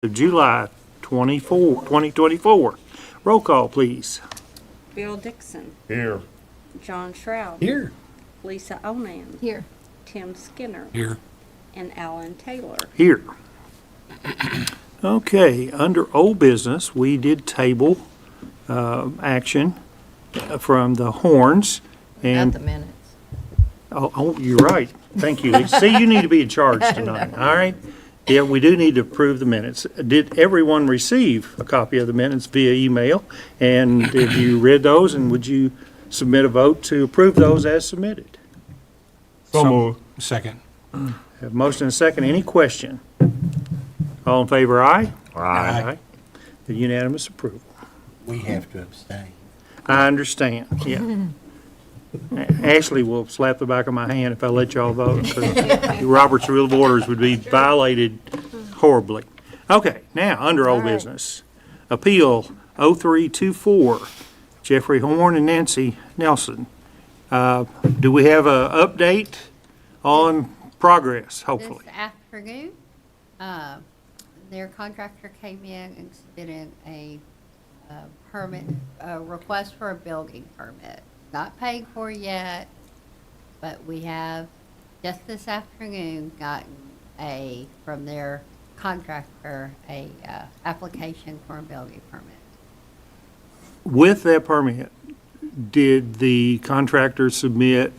of July 2024. Roll call, please. Bill Dixon, Here. John Shroud, Here. Lisa Onan, Here. Tim Skinner, Here. and Alan Taylor. Here. Okay, under old business, we did table action from the Horns. Not And the minutes. Oh, you're right. Thank you. See, you need to be in charge tonight, all right? Yeah, we do need to approve the minutes. Did everyone receive a copy of the minutes via email? And have you read those, and would you submit a vote to approve those as submitted? So moved. Second. Have a motion and a second. Any question? All in favor, aye? Aye. The unanimous approval. We have to abstain. I understand, yeah. Ashley will slap the back of my hand if I let y'all vote, because Robert's Rule of Orders would be violated horribly. Okay, now, under old All right. business, Appeal 0324, Jeffrey Horn and Nancy Nelson. Do we have a update on progress, hopefully? This afternoon, their contractor came in and submitted a permit, a request for a building permit. Not paid for yet, but we have just this afternoon gotten from their contractor, application for a building permit. With that permit, did the contractor submit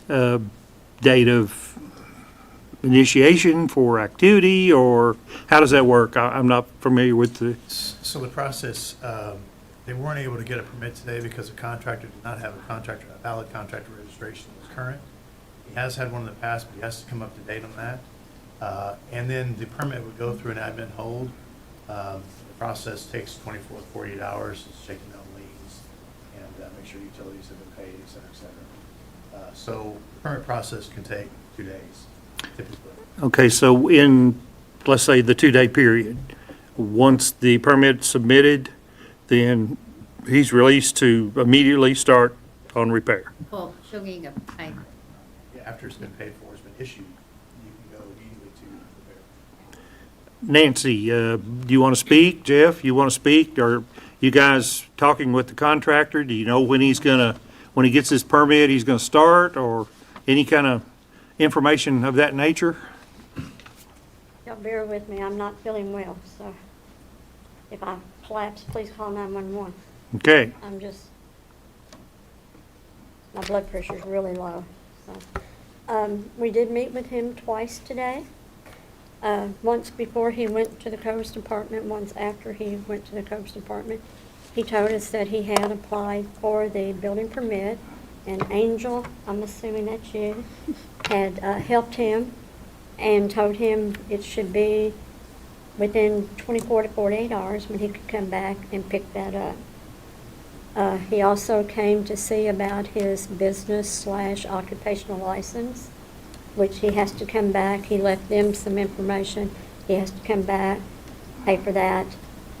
a date of initiation for activity, or how does that work? I'm not familiar with the, So the process, they weren't able to get a permit today because the contractor did not have a valid contractor registration that was current. He has had one in the past, but he has to come up to date on that. And then the permit would go through an admin hold. The process takes 24 to 48 hours, it's checking down liens and make sure utilities have been paid, et cetera, et cetera. So the permit process can take 2 days typically. okay, so in, let's say, the 2-day period, once the permit's submitted, then he's released to immediately start on repair. Well, she'll get a payment. Yeah, after it's been paid for, it's been issued, you can go immediately to repair. Nancy, do you want to speak? Jeff, you want to speak? Are you guys talking with the contractor? Do you know when when he gets his permit, he's going to start, or any kind of information of that nature? Y'all bear with me, I'm not feeling well, so if I collapse, please call 911. Okay, My blood pressure's really low, so. We did meet with him twice today. Once before he went to the Codes Department, once after he went to the Codes Department. He told us that he had applied for the building permit, and Angel, I'm assuming that's you, had helped him and told him it should be within 24 to 48 hours when he could come back and pick that up. He also came to see about his business/occupational license, which he has to come back. He left them some information. He has to come back, pay for that,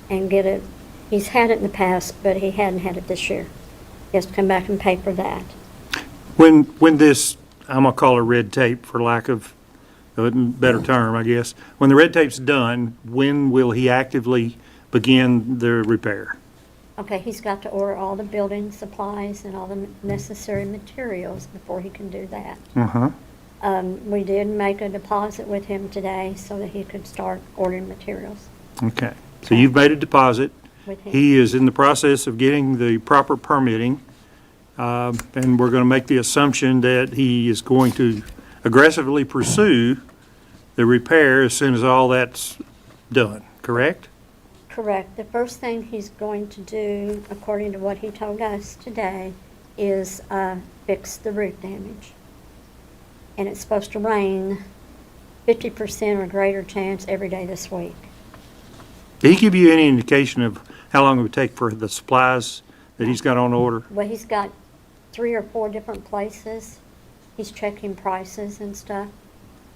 and get it. He's had it in the past, but he hadn't had it this year. He has to come back and pay for that. when this, I'm going to call it red tape for lack of a better term, I guess. When the red tape's done, when will he actively begin the repair? Okay, he's got to order all the building supplies and all the necessary materials before he can do that. Uh-huh. We did make a deposit with him today so that he could start ordering materials Okay. So you've made a deposit. with him. He is in the process of getting the proper permitting, and we're going to make the assumption that he is going to aggressively pursue the repair as soon as all that's done, correct? Correct. The first thing he's going to do, according to what he told us today, is fix the roof damage. And it's supposed to rain 50% or greater chance every day this week. Did he give you any indication of how long it would take for the supplies that he's got on order? Well, he's got 3 or 4 different places. He's checking prices and stuff.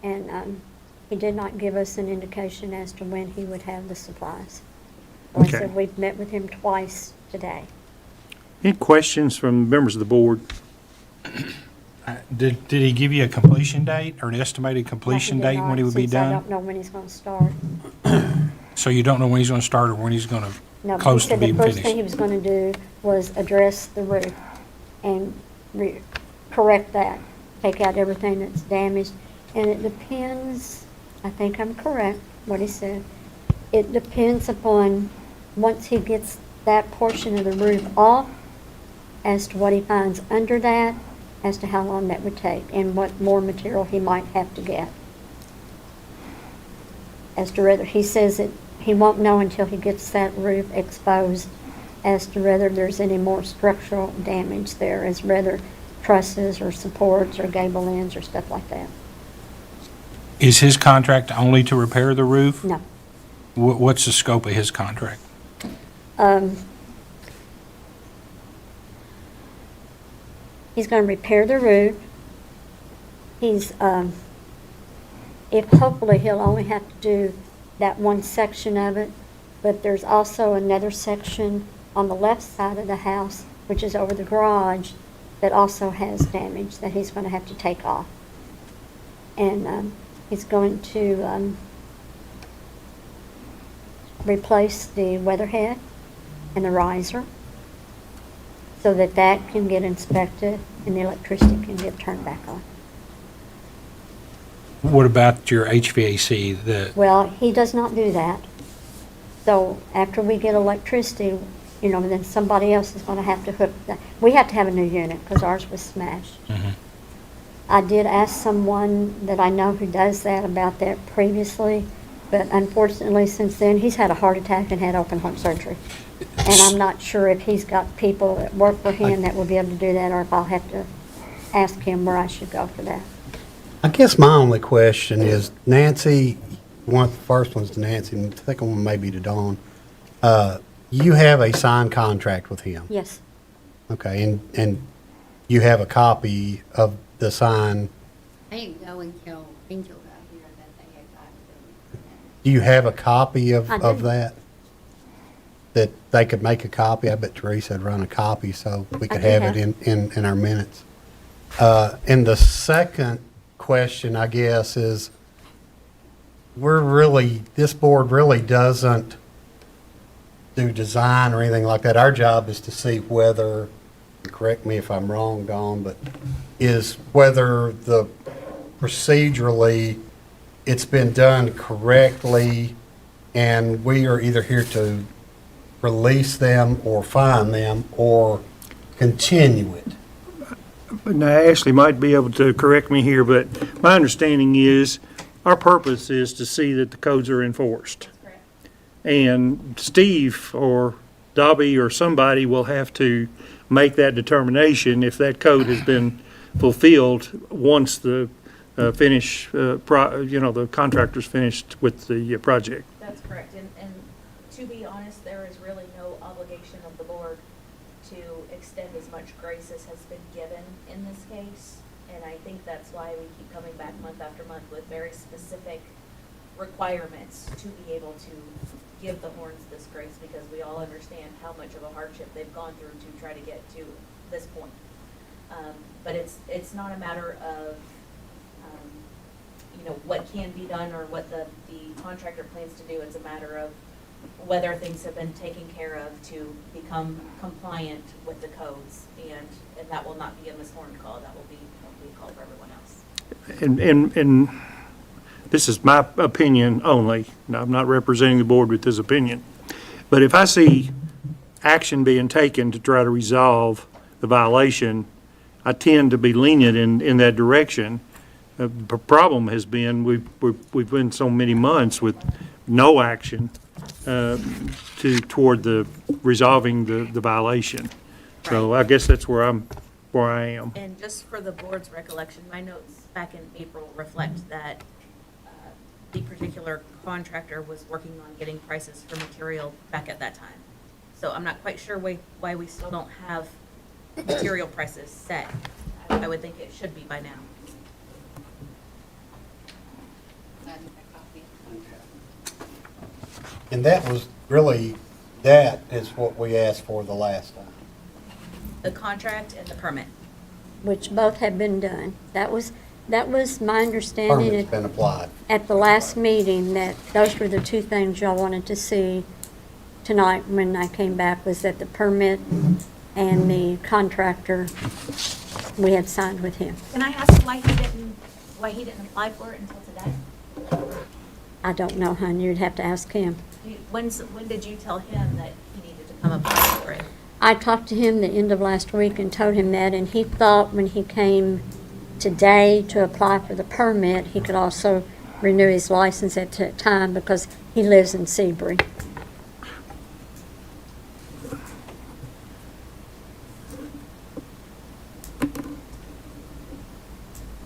And he did not give us an indication as to when he would have the supplies. Like I Okay. said, we've met with him twice today. Any questions from members of the board? Did he give you a completion date or an estimated completion No, he did date when he not, would be since I done? don't know when he's going to start. So you don't know when he's gonna start or when he's gonna No, he close to said the being first thing he finished? was gonna do was address the roof and correct that, take out everything that's damaged. And it depends, I think I'm correct, what he said. It depends upon, once he gets that portion of the roof off, as to what he finds under that, as to how long that would take, and what more material he might have to get. As to whether, he says that he won't know until he gets that roof exposed as to whether there's any more structural damage there, as whether trusses or supports or gable ends or stuff like that. Is his contract only to repair the roof? No. What's the scope of his contract? He's gonna repair the roof. He's, if hopefully he'll only have to do that one section of it, but there's also another section on the left side of the house, which is over the garage, that also has damage that he's gonna have to take off. And, he's going to, replace the weatherhead and the riser so that that can get inspected and the electricity can get turned back on. What about your HVAC? Well, he does not do that. So after we get electricity, you know, then somebody else is gonna have to hook that. We have to have a new unit because ours was smashed. Mhm. I did ask someone that I know who does that about that previously, but unfortunately since then, he's had a heart attack and had open heart surgery. And I'm not sure if he's got people that work for him that will be able to do that, or if I'll have to ask him where I should go for that. I guess my only question is, Nancy, one of the first one's to Nancy, and the second one may be to Dawn. You have a signed contract with him, Yes, okay, and you have a copy of the sign. I didn't go until Angel got here that they had gotten it. Do you have a copy I of do. that? That they could make a copy? I bet Teresa would run a copy so we could do have have it in our minutes. And the second question, I guess, is this board really doesn't do design or anything like that. Our job is to see whether, correct me if I'm wrong, Dawn, but is whether procedurally it's been done correctly, and we are either here to release them or fine them or continue it. Now, Ashley might be able to correct me here, but my understanding is our purpose is to see that the codes are enforced. And Steve or Dobby or somebody will have to make that determination if that code has been fulfilled once the the contractor's finished with the project. That's correct, and to be honest, there is really no obligation of the board to extend as much grace as has been given in this case. And I think that's why we keep coming back month after month with very specific requirements to be able to give the Horns this grace, because we all understand how much of a hardship they've gone through to try to get to this point. But it's not a matter of, what can be done or what the contractor plans to do. It's a matter of whether things have been taken care of to become compliant with the codes. And that will not be a Ms. Horn call. That will be a call for everyone else. And this is my opinion only. Now, I'm not representing the board with this opinion. But if I see action being taken to try to resolve the violation, I tend to be lenient in that direction. The problem has been, we've been so many months with no action toward the resolving the violation. So I guess that's where I am. And just for the board's recollection, my notes back in April reflect that the particular contractor was working on getting prices for material back at that time. So I'm not quite sure why we still don't have material prices set. I would think it should be by now. And that is what we asked for the last time. The contract and the permit. which both have been done. That was, That was my understanding Permit's been applied. at the last meeting, that those were the two things y'all wanted to see tonight when I came back, was that the permit and the contractor, we had signed with him. Can I ask why he didn't apply for it until today? I don't know, hon, you'd have to ask him. When did you tell him that he needed to come apply for it? I talked to him the end of last week and told him that, and he thought when he came today to apply for the permit, he could also renew his license at that time because he lives in Seabury.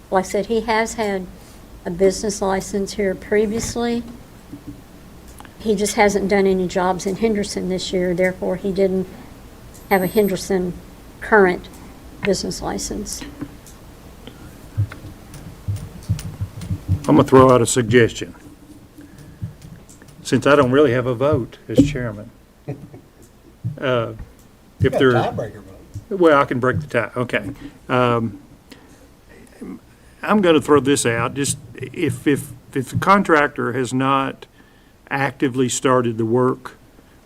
Like I said, he has had a business license here previously. He just hasn't done any jobs in Henderson this year, therefore he didn't have a Henderson current business license. I'm gonna throw out a suggestion. Since I don't really have a vote as chairman. If You got a there, tiebreaker vote. well, I can break the tie, okay. I'm gonna throw this out, just if the contractor has not actively started the work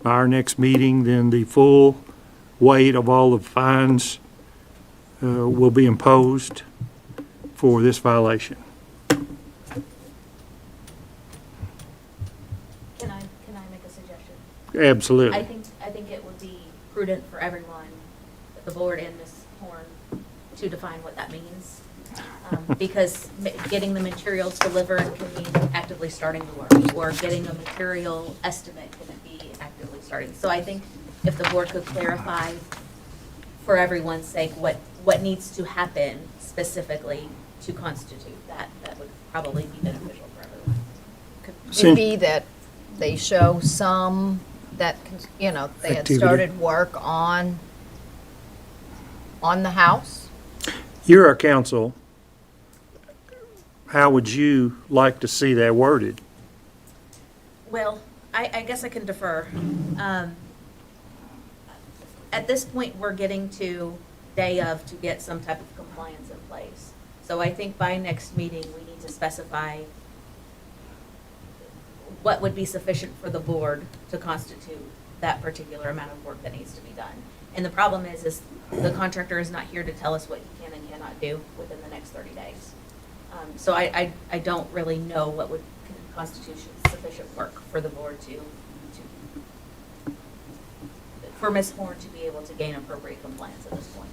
by our next meeting, then the full weight of all the fines will be imposed for this violation. Can I make a suggestion? Absolutely. I think it would be prudent for everyone, the board and Ms. Horn, to define what that means. Because getting the materials delivered can mean actively starting the work, or getting a material estimate can be actively starting. So I think if the board could clarify, for everyone's sake, what needs to happen specifically to constitute that, that would probably be beneficial for everyone. Sin- Could be that they show some that, they had Activity. started work on the house. You're our counsel. How would you like to see that worded? Well, I guess I can defer. At this point, we're getting to day of to get some type of compliance in place. So I think by next meeting, we need to specify what would be sufficient for the board to constitute that particular amount of work that needs to be done. And the problem is the contractor is not here to tell us what he can and cannot do within the next 30 days. So I don't really know what would constitute sufficient work for the board for Ms. Horn to be able to gain appropriate compliance at this point.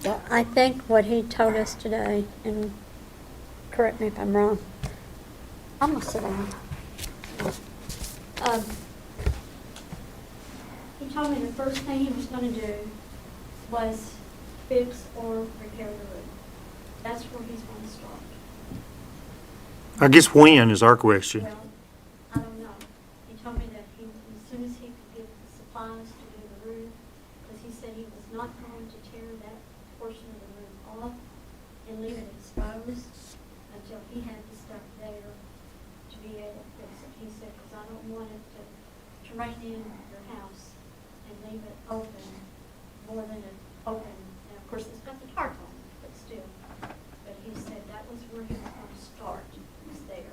Well, I think what he told us today, and correct me if I'm wrong, I'm gonna sit down. He told me the first thing he was gonna do was fix or repair the roof. That's where he's gonna start. I guess when is our question. Well, I don't know. He told me that as soon as he could get the supplies to do the roof, because he said he was not going to tear that portion of the roof off and leave it exposed until he had the stuff there to be able to fix it. He said, because I don't want it to rain in your house and leave it open more than it open. And of course, it's got the tarp on it, but still. But he said that was where he was going to start, was there.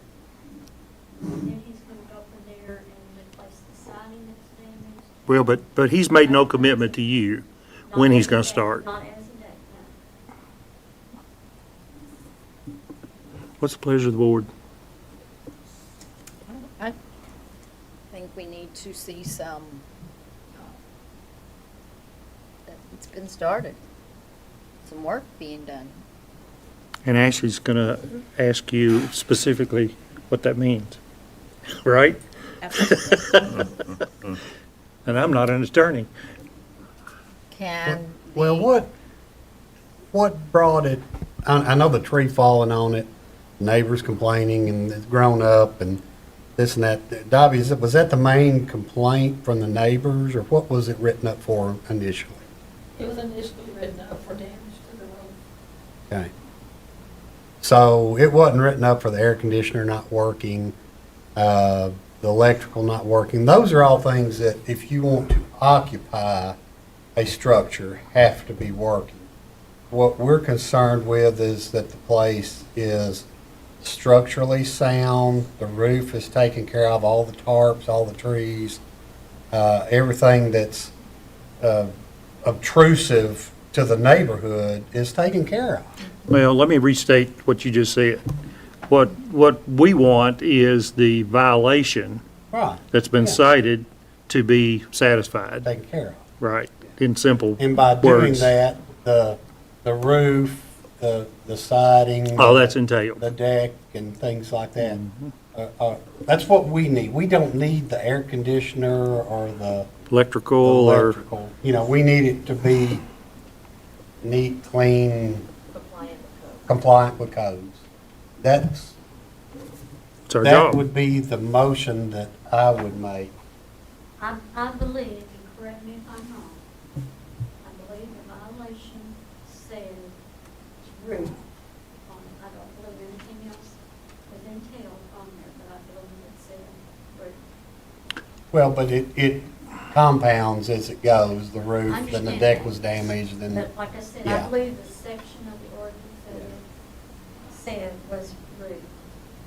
And then he's going to go from there and replace the siding that's damaged. Well, but he's made no commitment to you when Not he's as gonna of date- start. Not as of date, no. What's the pleasure of the board? I think we need to see some, that it's been started, some work being done. And Ashley's gonna ask you specifically what that means, right? Absolutely. And I'm not an attorney. Can Well, what brought it, I know the tree falling on it, neighbors complaining and it's grown up and this and that. Dobby, was that the main complaint from the neighbors, or what was it written up for initially? It was initially written up for damage to the roof. Okay. So it wasn't written up for the air conditioner not working, the electrical not working. Those are all things that if you want to occupy a structure have to be working. what we're concerned with is that the place is structurally sound, the roof is taken care of, all the tarps, all the trees, everything that's obtrusive to the neighborhood is taken care of. Well, let me restate what you just said. What we want is the violation Right. that's been Yeah. cited to be satisfied, Taken care of. right, in simple And by doing words. that, the roof, the siding. Oh, that's entailed. The deck and things like that. That's what we need. We don't need the air conditioner or the Electrical or, electrical. You know, we need it to be neat, clean, Compliant with code. compliant with codes. it's our That job. would be the motion that I would make. I believe, and correct me if I'm wrong, I believe the violation said roof on it. I don't believe anything else was entailed on there, but I believe it said roof. Well, but it compounds as it goes, the roof, I and the understand deck that. was damaged, and But like I said, I yeah. believe the section of the ordinance that it said was roof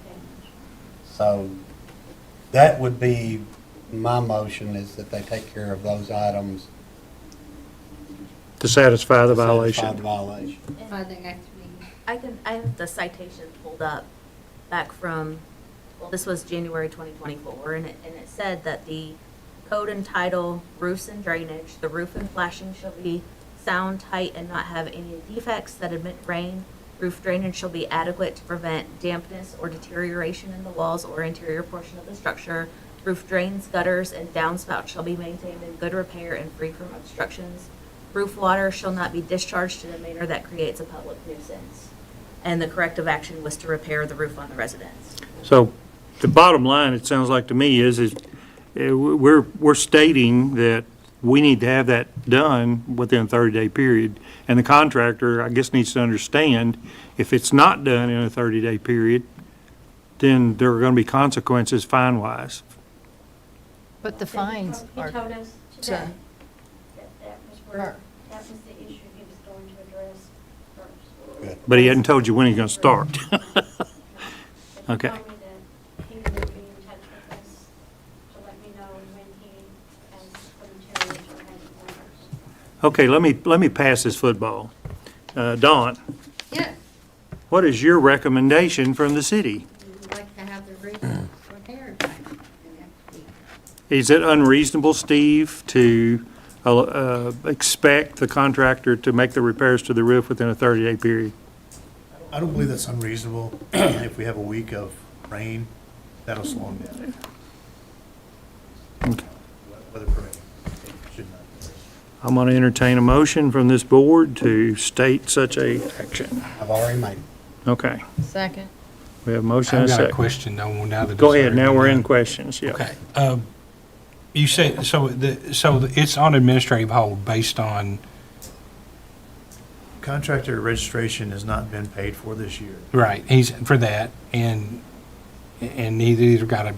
damage. so that would be my motion, is that they take care of those items. To satisfy the to satisfy violation. the violation. By the next meeting. I have the citation pulled up back from, well, this was January 2024, and it said that the code entitled roofs and drainage, the roof and flashing shall be sound, tight, and not have any defects that admit rain. Roof drainage shall be adequate to prevent dampness or deterioration in the walls or interior portion of the structure. Roof drains, gutters, and downspouts shall be maintained in good repair and free from obstructions. Roof water shall not be discharged in a manner that creates a public nuisance. And the corrective action was to repair the roof on the residence. So the bottom line, it sounds like to me, is we're stating that we need to have that done within a 30-day period. And the contractor, I guess, needs to understand, if it's not done in a 30-day period, then there are going to be consequences fine-wise. But the fines He are, told us to- today that was where, Are- that was the issue he was going to address first. Good. But he hadn't told you when he's going to start. Okay. He told me that he would be in touch with us to let me know when he has the materials or has orders. Okay, let me pass this football. Dawn, Yes, what is your recommendation from the city? we would like to have the roof repaired by the next week. Is it unreasonable, Steve, to expect the contractor to make the repairs to the roof within a 30-day period? I don't believe that's unreasonable. If we have a week of rain, that'll slow them down. Okay. Weather permitting, it should not. I'm going to entertain a motion from this board to state such a action. I've already made it. Okay, second. we have a motion and I've a got a second. question though, now that. Go it's ahead, now already we're been in done. questions, yeah. Okay. You said, so it's on administrative hold based on, Contractor registration has not been paid for this year. right, he's for that, and either got a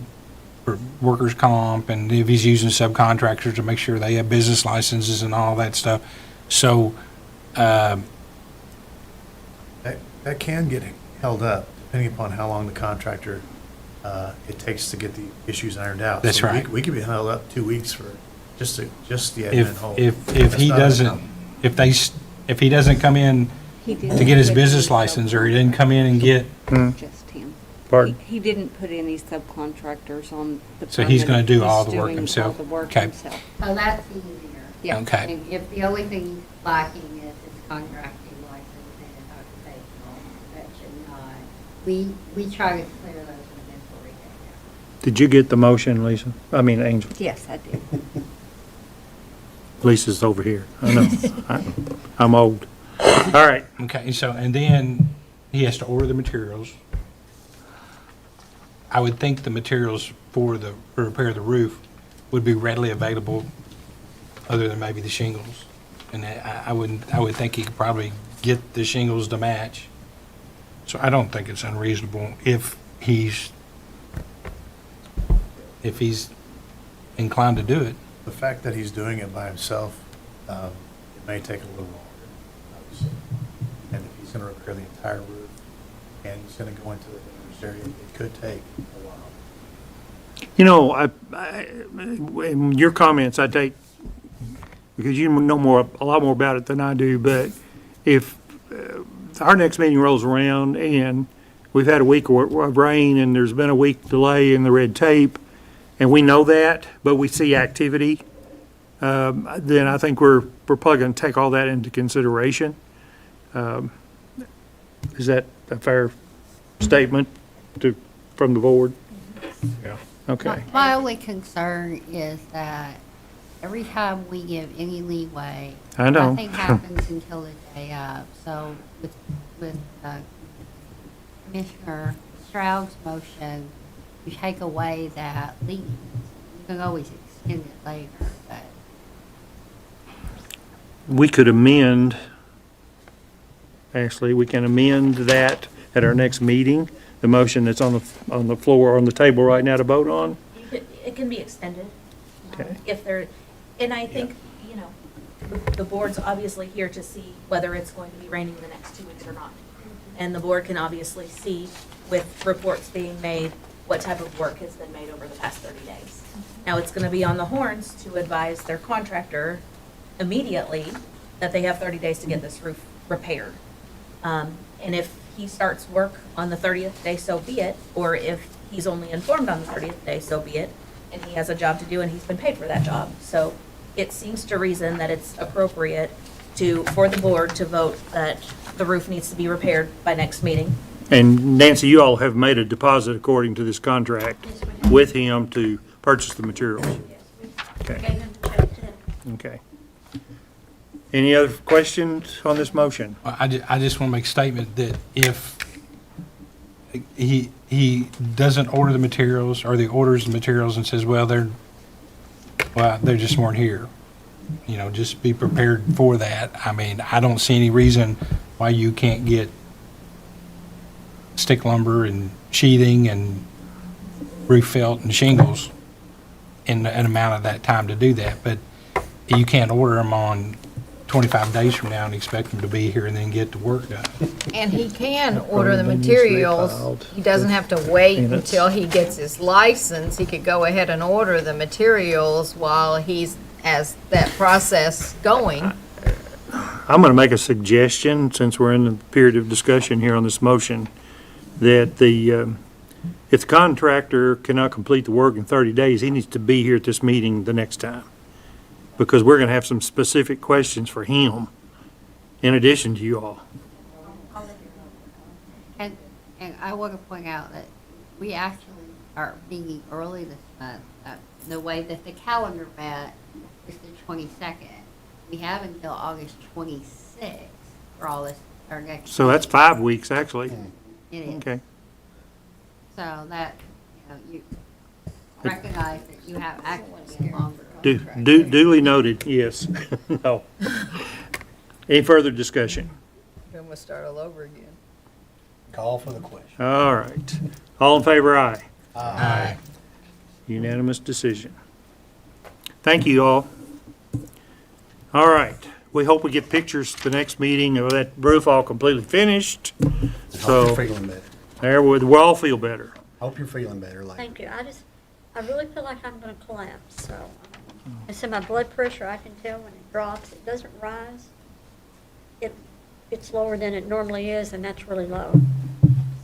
for workers' comp, and if he's using subcontractors to make sure they have business licenses and all that stuff. So, That can get held up depending upon how long the contractor, it takes to get the issues ironed out. That's So right. We could be held up 2 weeks for just the admin hold. if That's he not doesn't, uncommon. if he doesn't come in He to didn't get his put business any license, or he didn't come in and get, Just him. Pardon? He didn't put any subcontractors on the So he's gonna permit. do all He's the work doing himself? all the work Okay. himself. So that's easier. Yeah. okay. And if the only thing lacking is his contracting license and his occupational, that should not, we try to clear those before we get Did you get the motion, Lisa? I mean, Angel. Yes, I did. Lisa's over here. I know. I'm old. All right. Okay, so, and then he has to order the materials. I would think the materials for the repair of the roof would be readily available, other than maybe the shingles. And I would think he could probably get the shingles to match. So I don't think it's unreasonable if he's inclined to do it. The fact that he's doing it by himself, it may take a little longer, obviously. he's gonna repair the entire roof, and he's gonna go into the damaged area. It could take a while. You know, in your comments, I take, because you know a lot more about it than I do, but if our next meeting rolls around and we've had a week of rain and there's been a week delay in the red tape, and we know that, but we see activity, then I think we're probably going to take all that into consideration. Is that a fair statement from the board? Yeah. Okay. My only concern is that every time we give any leeway, I know. nothing happens until the day of. So with Commissioner Stroud's motion, you take away that leeway. You can always extend it later, but We could amend, Ashley, we can amend that at our next meeting, the motion that's on the floor, on the table right now to vote on. It can be extended. Okay. If there, and I think, you know, the board's obviously here to see whether it's going to be raining the next 2 weeks or not. And the board can obviously see with reports being made, what type of work has been made over the past 30 days. Now, it's going to be on the horns to advise their contractor immediately that they have 30 days to get this roof repaired. And if he starts work on the 30th day, so be it, or if he's only informed on the 30th day, so be it, and he has a job to do and he's been paid for that job. So it seems to reason that it's appropriate for the board to vote that the roof needs to be repaired by next meeting. And Nancy, you all have made a deposit according to this contract with him to purchase the materials. Okay. Okay. Any other questions on this motion? I just want to make a statement that if he doesn't order the materials, or he orders the materials and says, well, they just weren't here. You know, just be prepared for that. I mean, I don't see any reason why you can't get stick lumber and sheathing and roof felt and shingles in an amount of that time to do that. But you can't order them on 25 days from now and expect them to be here and then get the work done. And he can order the Probably been usually materials. filed He doesn't have to wait minutes. until he gets his license. He could go ahead and order the materials while as that process going. I'm going to make a suggestion, since we're in the period of discussion here on this motion, that if the contractor cannot complete the work in 30 days, he needs to be here at this meeting the next time, because we're going to have some specific questions for him in addition to you all. And I want to point out that we actually are meeting early this month. The way that the calendar met is the 22nd. We have until August 26th for all this, our next. So that's 5 weeks, actually. It is. Okay. So that, you recognize that you have actually a longer contract. Duly noted, yes. No. Any further discussion? Then we'll start all over again. Call for the question. All right. All in favor, aye. Aye. Unanimous decision. Thank you all. All right. We hope we get pictures the next meeting of that roof all completely finished. Hope So you're feeling better. there, we'll all feel better. Hope you're feeling better later. Thank you. I really feel like I'm gonna collapse, so. I said my blood pressure, I can tell when it drops, it doesn't rise. It's lower than it normally is, and that's really low.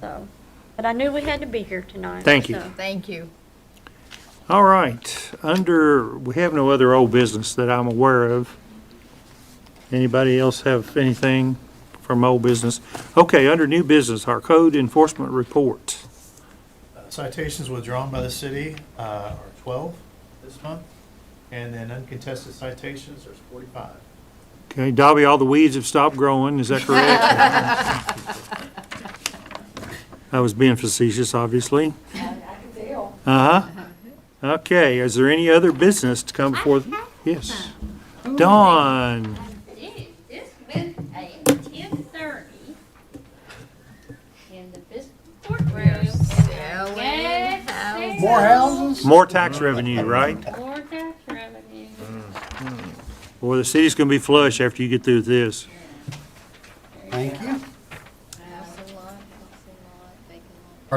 So, but I knew we had to be here tonight. Thank you. so. Thank you. All right. We have no other old business that I'm aware of. Anybody else have anything from old business? Okay, under new business, our code enforcement report. Citations withdrawn by the city are 12 this month, and then uncontested citations, there's 45. Okay, Dobby, all the weeds have stopped growing, is that correct? I was being facetious, obviously. I can tell. Uh-huh. Okay, is there any other business to come before? Yes. Dawn. This Wednesday at 10:30 in the fiscal courtroom. More houses? More tax revenue, right? More tax revenue. Boy, the city's gonna be flush after you get through with this. Thank you.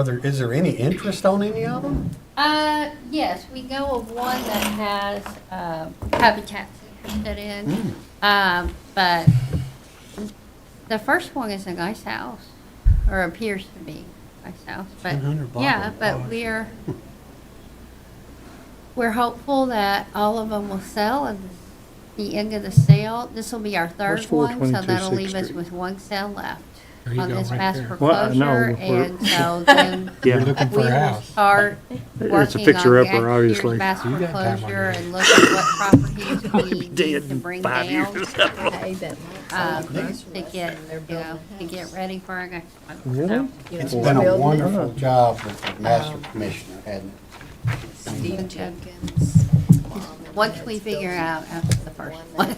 is there any interest on any of them? Yes, we know of one that has, Habitat's interested in. But the first one is a nice house, or appears to be a nice house, but, 100 block yeah, of but dollars. we're hopeful that all of them will sell at the end of the sale. This will be our Where's third one, so 422 that'll leave us Street? with one sale left There you on go, this right mass there. Well, I know, foreclosure, we're- and so then You're Yeah, looking we for a will house. start It's a working on fixer-upper, next year's obviously. mass You got time on foreclosure your and look at what properties we be dead need to in bring 5 down. years. To get ready for our next one. Really? So, It's been a wonderful job with the master commissioner, hasn't it? Steve Jenkins. once we figure out after the first one,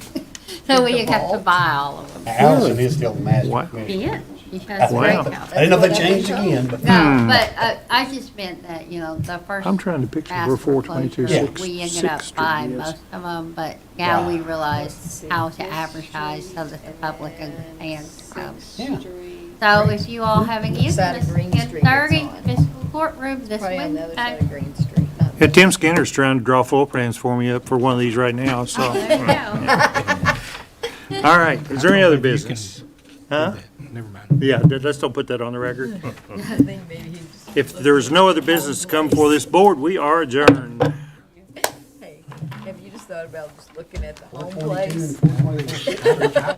so we have to buy all of them. Allison is still the master Wow. commissioner. She has a great Wow. house. I didn't know they changed again, but. No, but I just meant that, the first. I'm trying to picture mass where 422 foreclosure, Sixth- we ended Sixth up Street buying is. most of them, but now we Right. realize how to advertise so that the public understands. Yeah. So if you all have any Which side of interest Green in Street it's 30 on? fiscal courtroom this Probably on the other side Wednesday. of Green Street. Yeah, Tim Skinner's trying to draw floor plans for me up for one of these right now, so. Oh, there you go. All right, is there any other business? Huh? Never mind. Yeah, let's don't put that on the record. I think maybe he just. If there's no other business to come before this board, we are adjourned. Hey, have you just thought about just looking at the home 422 place? and 422.